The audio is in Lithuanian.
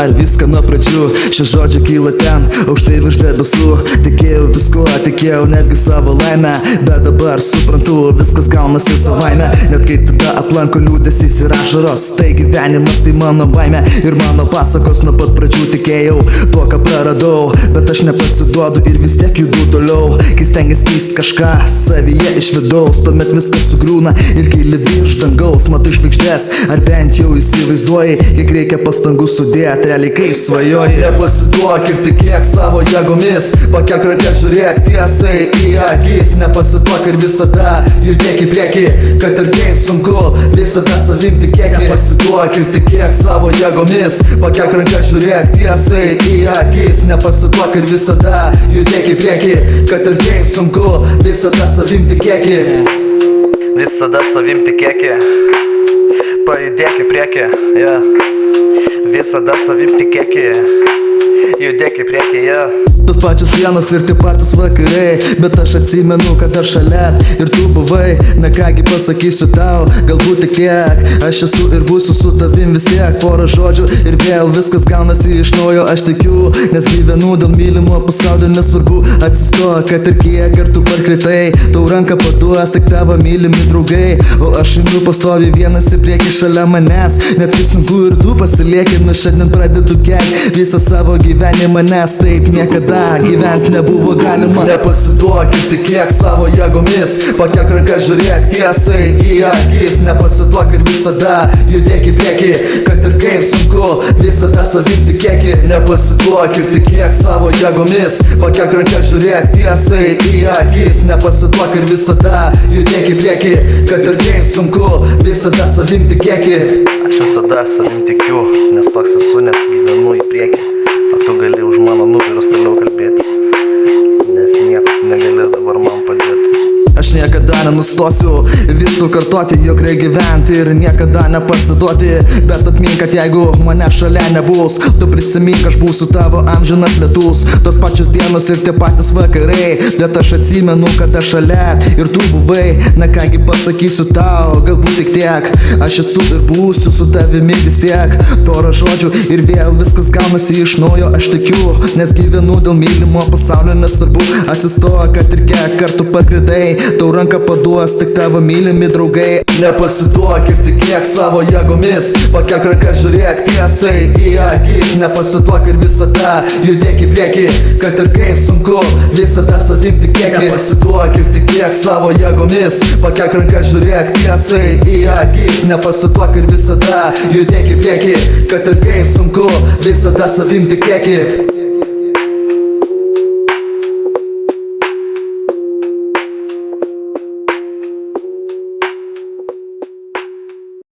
dar viską nuo pradžių. Šie žodžiai kyla ten, aukštai virš debesų. Tikėjau viskuo, tikėjau netgi savo laimę, bet dabar suprantu, viskas gaunasi savaime. Net kai tada aplanko liūdesys ir ašaros, tai gyvenimas, tai mano baimė ir mano pasakos. Nuo pat pradžių tikėjau tuo, ką praradau, bet aš nepasiduodu ir vis tiek judu toliau. Kai stengiasi keist kažką savyje iš vidaus, tuomet viskas sugriūna ir kyli virš dangaus. Matai žvaigždės, ar bent jau įsivaizduoji, kiek reikia pastangų sudėt, realiai kai svajoji. Nepasiduok ir tikėk savo jėgomis, pakelk rankas, žiūrėk tiesai į akis. Nepasiduok ir visada judėk į priekį, kad ir kaip sunku, visada savim tikėk. Nepasiduok ir tikėk savo jėgomis, pakelk rankas, žiūrėk tiesai į akis. Nepasiduok ir visada judėk į priekį, kad ir kaip sunku, visada savim tikėk. Visada savim tikėk, pajudėk į priekį, visada savim tikėk, judėk į priekį, Tos pačios dienos ir tie patys vakarai, bet aš atsimenu, kad aš šalia ir tu buvai. Na kągi pasakysiu tau, galbūt tik tiek, aš esu ir būsiu su tavim vis tiek. Porą žodžių ir vėl viskas gaunasi iš naujo, aš tikiu, nes gyvenu dėl mylimo pasaulio. Nesvarbu atsistok, kad ir kiek kartų parkritai, tau ranką paduos tik tavo mylimi draugai. O aš einu pastovi vienas į priekį šalia manęs, net kai sunku ir tu pasilieki. Nuo šiandien pradedu kelti visą savo gyvenimą, nes taip niekada gyvent nebuvo galima. Nepasiduok ir tikėk savo jėgomis, pakelk rankas, žiūrėk tiesai į akis. Nepasiduok ir visada judėk į priekį, kad ir kaip sunku, visada savim tikėk. Nepasiduok ir tikėk savo jėgomis, pakelk rankas, žiūrėk tiesai į akis. Nepasiduok ir visada judėk į priekį, kad ir kaip sunku, visada savim tikėk. Aš visada savim tikiu, nes toks esu, nes gyvenu į priekį. O tu gali už mano nugaros toliau kalbėti, nes nieko negali dabar man padėti. Aš niekada nenustosiu vis tu kartoti, jog reikia gyventi ir niekada nepasiduoti. Bet atmink, kad jeigu mane šalia nebus, tu prisimink, aš būsiu tavo amžinas lietus. Tos pačios dienos ir tie patys vakarai, bet aš atsimenu, kad aš šalia ir tu buvai. Na kągi pasakysiu tau, galbūt tik tiek, aš esu ir būsiu su tavimi vis tiek. Porą žodžių ir vėl viskas gaunasi iš naujo, aš tikiu, nes gyvenu dėl mylimo pasaulio. Nesvarbu atsistok, kad ir kiek kartų parkridai, tau ranką paduos tik tavo mylimi draugai. Nepasiduok ir tikėk savo jėgomis, pakelk rankas, žiūrėk tiesai į akis. Nepasiduok ir visada judėk į priekį, kad ir kaip sunku, visada savim tikėk. Nepasiduok ir tikėk savo jėgomis, pakelk rankas, žiūrėk tiesai į akis. Nepasiduok ir visada judėk į priekį, kad ir kaip sunku, visada savim tikėk.